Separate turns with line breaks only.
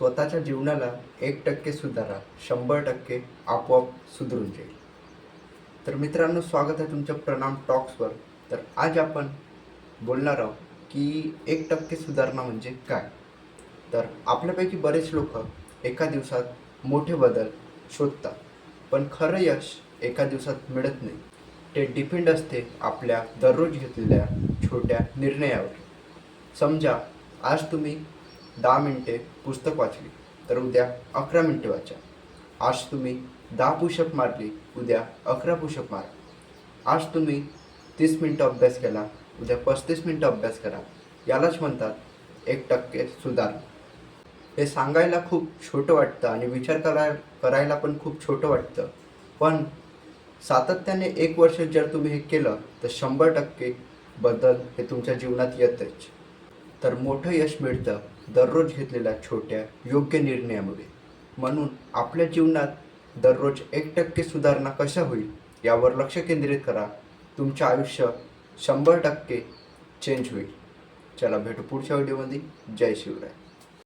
स्वतःच्या जीवनाला 1% सुधारा, 100% आपोआप सुधरून जाईल. तर मित्रांनो, स्वागत आहे तुमच्या प्रणाम टॉक्सवर. तर आज आपण बोलणार आहोत की 1% सुधारणा म्हणजे काय. तर आपल्यापैकी बरेच लोक एका दिवसात मोठे बदल शोधतात, पण खरं यश एका दिवसात मिळत नाही. ते डिपेंड असते आपल्या दररोज घेतलेल्या छोट्या निर्णयावर. समजा आज तुम्ही 10 मिनिटे पुस्तक वाचली तर उद्या 11 मिनिटे वाचा. आज तुम्ही 10 पुशअप मारली, उद्या 11 पुशअप मारा. आज तुम्ही 30 मिनिटं अभ्यास केला, उद्या 35 मिनिटं अभ्यास करा. यालाच म्हणतात 1% सुधारणा. हे सांगायला खूप छोटं वाटतं आणि विचार करायला पण खूप छोटं वाटतं, पण सातत्याने 1 वर्ष जर तुम्ही हे केलं तर 100% बदल हे तुमच्या जीवनात येतच. तर मोठं यश मिळतं दररोज घेतलेल्या छोट्या योग्य निर्णयामुळे. म्हणून आपल्या जीवनात दररोज 1% सुधारणा कशा होईल यावर लक्ष केंद्रित करा. तुमचं आयुष्य 100% चेंज होईल. चला भेटू पुढच्या व्हिडिओमध्ये. जय शिवराय.